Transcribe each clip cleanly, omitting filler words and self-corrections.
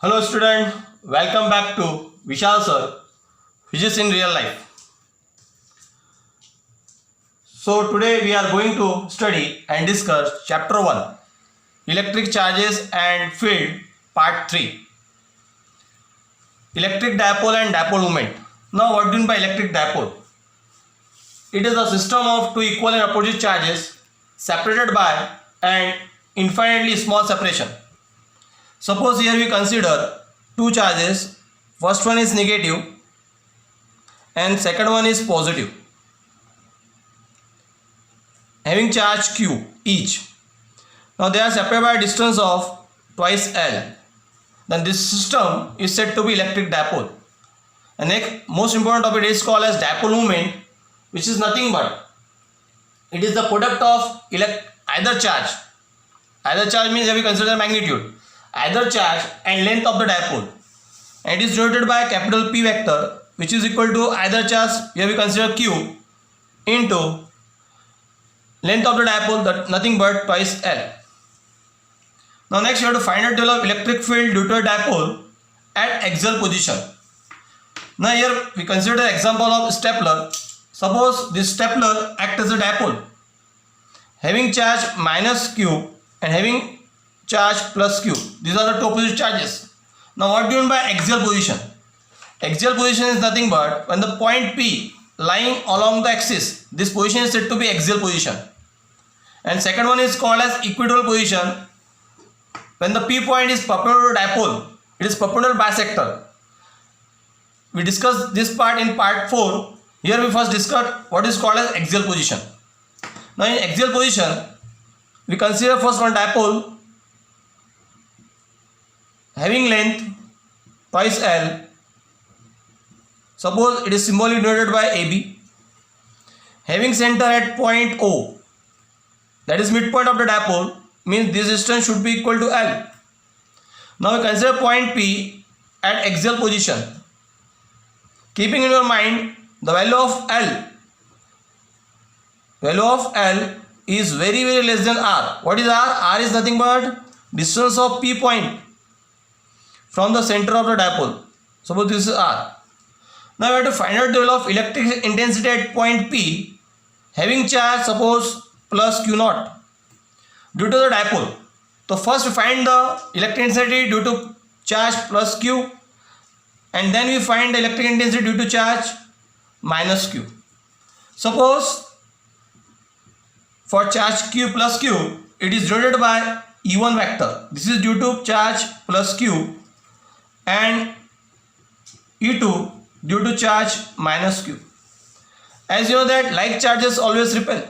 Hello student, welcome back to Vishal sir, Physics in Real Life. So today we are going to study and discuss chapter 1, Electric Charges and Field, part 3. Electric dipole and dipole moment. Now what do you mean by electric dipole? It is a system of two equal and opposite charges separated by an infinitely small separation. Suppose here we consider two charges, first one is negative and second one is positive, having charge q each. Now they are separated by a distance of twice L. Then this system is said to be electric dipole. And next most important of it is called as dipole moment, which is nothing but it is the product of either charge. Either charge means we consider magnitude. Either charge and length of the dipole, and it is denoted by capital P vector, which is equal to either charge, here we consider q, into length of the dipole, that nothing but twice L. Now next you have to find out the value of electric field due to a dipole at axial position. Now here we consider the example of stapler. Suppose this stapler acts as a dipole having charge minus q and having charge plus q. These are the two opposite charges. Now what do you mean by axial position? Axial position is nothing but when the point P lying along the axis, this position is said to be axial position. And second one is called as equatorial position. When the P point is perpendicular to dipole, it is perpendicular bisector. We discussed this part in part 4. Here we first discussed what is called as axial position. Now in axial position, we consider first one dipole having length twice L. Suppose it is symbolically denoted by AB, having center at point O, that is midpoint of the dipole, means this distance should be equal to L. Now we consider point P at axial position, keeping in your mind the value of L. Value of L is very less than R. What is R? R is nothing but distance of P point from the center of the dipole. Suppose this is R. Now we have to find out the value of electric intensity at point P having charge, suppose plus Q naught, due to the dipole. So first we find the electric intensity due to charge plus Q, and then we find the electric intensity due to charge minus Q. Suppose for charge Q plus Q, it is denoted by E1 vector. This is due to charge plus Q, and E2 due to charge minus Q. As you know that like charges always repel.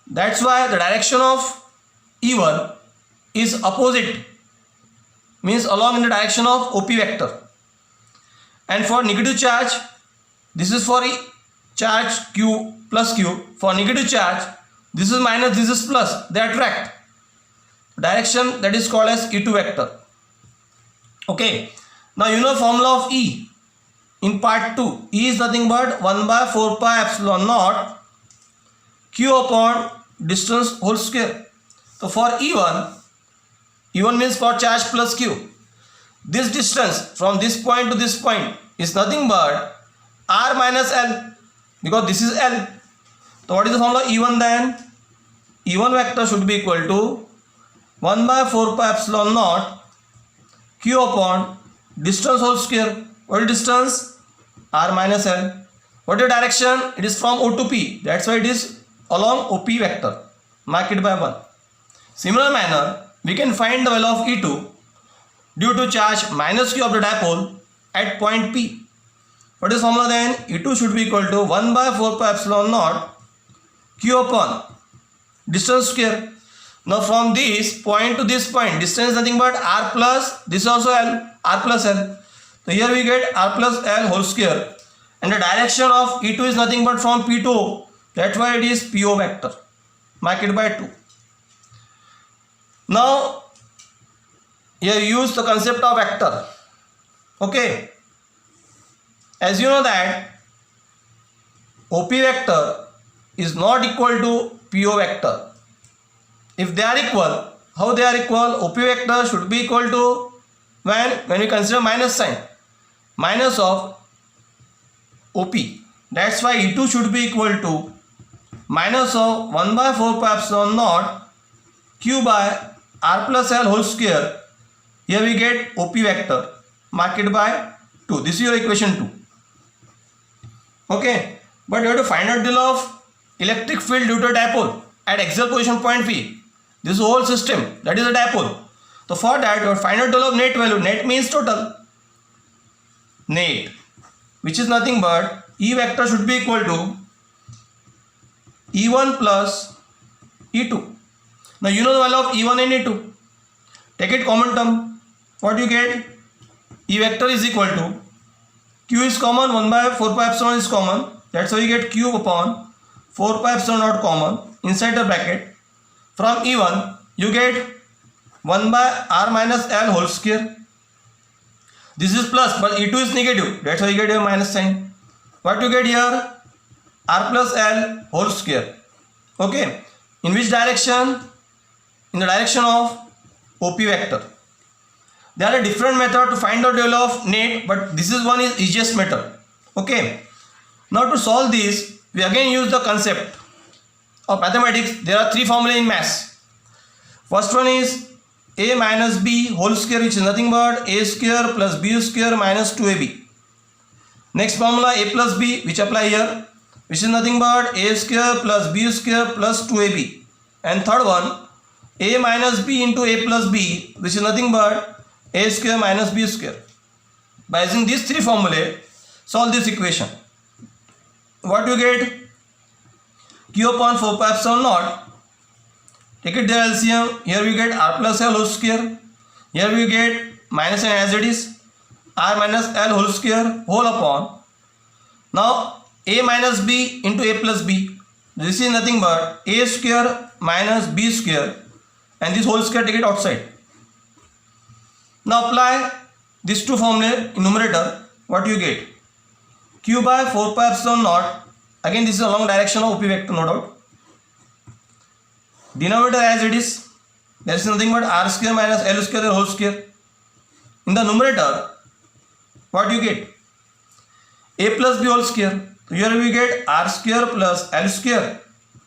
That's why the direction of E1 is opposite, means along in the direction of OP vector. And for negative charge, this is for charge Q plus Q. For negative charge, this is minus, this is plus. They attract. Direction that is called as E2 vector. Okay, now you know formula of E in part 2. E is nothing but 1 by 4 pi epsilon naught Q upon distance whole square. So for E1 means for charge plus Q. This distance from this point to this point is nothing but R minus L, because this is L. So what is the formula E1 then? E1 vector should be equal to 1 by 4 pi epsilon naught Q upon distance whole square. What is distance? R minus L. What is direction? It is from O to P. That's why it is along OP vector. Mark it by 1. Similar manner, we can find the value of E2 due to charge minus Q of the dipole at point P. What is formula then? E2 should be equal to 1 by 4 pi epsilon naught Q upon distance square. Now from this point to this point, distance is nothing but R plus, this is also L, R plus L. So here we get R plus L whole square, and the direction of E2 is nothing but from P to O. That's why it is PO vector. Mark it by 2. Now here use the concept of vector. Okay. As you know that OP vector is not equal to PO vector. If they are equal, how they are equal? OP vector should be equal to when we consider minus sign, minus of OP. That's why E2 should be equal to minus of 1 by 4 pi epsilon naught Q by R plus L whole square. Here we get OP vector, mark it by 2. This is your equation 2. Okay, but you have to find out the law of electric field due to a dipole at axial position point P. This whole system, that is a dipole. So for that you have to find out the law of net value. Net means total. Net, which is nothing but E vector should be equal to E1 plus E2. Now you know the value of E1 and E2. Take it common term. What you get? E vector is equal to Q is common, 1 by 4 pi epsilon is common. That's why you get Q upon 4 pi epsilon naught common inside the bracket. From E1 you get 1 by R minus L whole square. This is plus, but E2 is negative. That's why you get a minus sign. What you get here? R plus L whole square. Okay. In which direction? In the direction of OP vector. There are a different method to find out the value of net, but this is one is easiest method. Okay. Now to solve this, we again use the concept of mathematics. There are 3 formulas in maths. First one is A minus B whole square, which is nothing but A square plus B square minus 2AB. Next formula A plus B, which apply here, which is nothing but A square plus B square plus 2AB. And third one A minus B into A plus B, which is nothing but A square minus B square. By using these 3 formulae, solve this equation. What you get? Q upon 4 pi epsilon naught. Take it their LCM. Here we get R plus L whole square. Here we get minus n as it is. R minus L whole square whole upon. Now A minus B into A plus B. This is nothing but A square minus B square. And this whole square take it outside. Now apply these 2 formulae in numerator. What you get? Q by 4 pi epsilon naught. Again this is along direction of OP vector, no doubt. Denominator as it is. There is nothing but R square minus L square the whole square. In the numerator, what you get? A plus B whole square. So here we get R square plus L square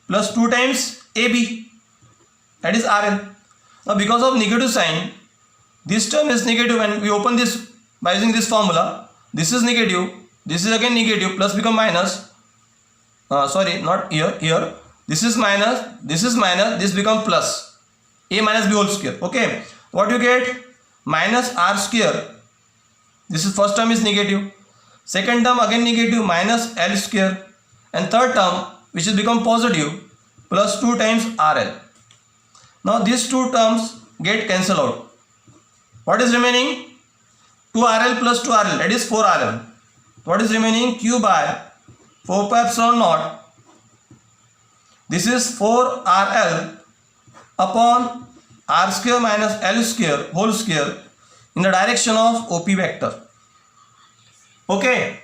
plus 2 times AB. That is RL. Now because of negative sign, this term is negative and we open this by using this formula. This is negative. This is again negative, plus become minus. Sorry, not here. Here. This is minus. This is minus. This become plus. A minus B whole square. Okay. What you get? Minus R square. This is first term is negative. Second term again negative, minus L square. And third term, which is become positive, plus 2 times RL. Now these 2 terms get cancelled out. What is remaining? 2RL plus 2RL, that is 4RL. What is remaining? Q by 4 pi epsilon naught. This is 4RL upon R square minus L square whole square in the direction of OP vector. Okay.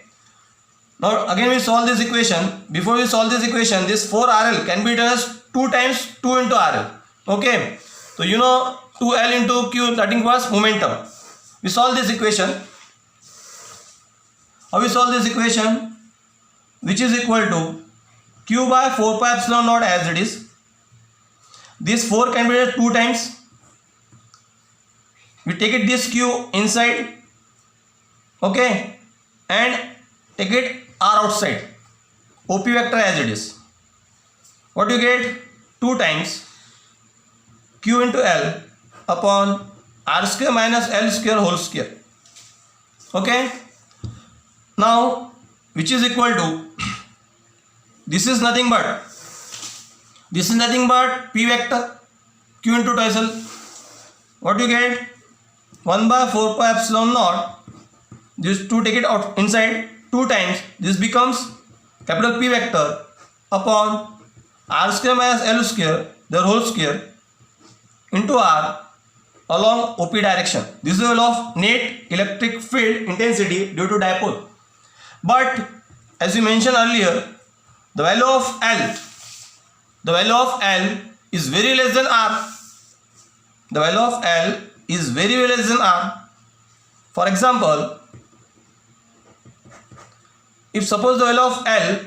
Now again we solve this equation. Before we solve this equation, this 4RL can be written as 2 times 2 into RL. Okay. So you know 2L into Q, nothing was momentum. We solve this equation. How we solve this equation? Which is equal to Q by 4 pi epsilon naught as it is. This 4 can be written 2 times. We take it this Q inside. Okay. And take it R outside. OP vector as it is. What you get? 2 times Q into L upon R square minus L square whole square. Okay. Now which is equal to, this is nothing but P vector Q into twice L. What you get? 1 by 4 pi epsilon naught. This 2 take it out inside 2 times. This becomes capital P vector upon R square minus L square their whole square into R along OP direction. This is the value of net electric field intensity due to dipole. But as we mentioned earlier, the value of L is very less than R. The value of L is very less than R. For example, if suppose the value of L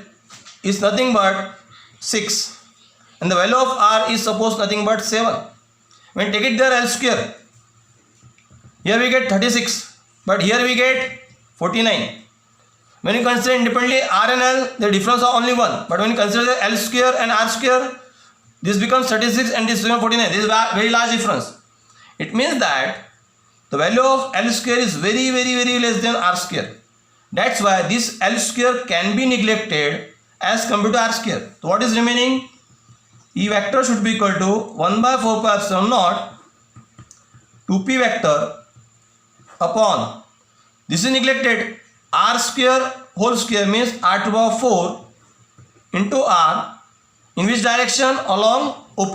is nothing but 6 and the value of R is suppose nothing but 7, when take it there L square, here we get 36, but here we get 49. When you consider independently R and L, the difference are only 1, but when you consider the L square and R square, this becomes 36 and this becomes 49. This is a very large difference. It means that the value of L square is very less than R square. That's why this L square can be neglected as compared to R square. So what is remaining? E vector should be equal to 1 by 4 pi epsilon naught 2p vector upon, this is neglected, R square whole square means R to the power 4 into R, in which direction? Along OP.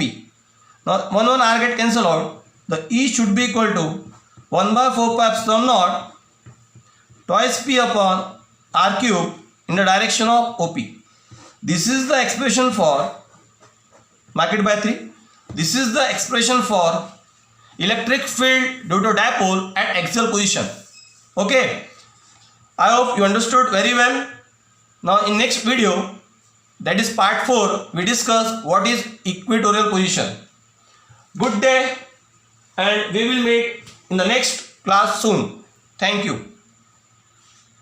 Now 1 R get cancelled out. The E should be equal to 1 by 4 pi epsilon naught twice P upon R cube in the direction of OP. This is the expression for, mark it by 3. This is the expression for electric field due to dipole at axial position. Okay, I hope you understood very well. Now in next video, that is part 4, we discuss what is equatorial position. Good day, and we will meet in the next class soon. Thank you.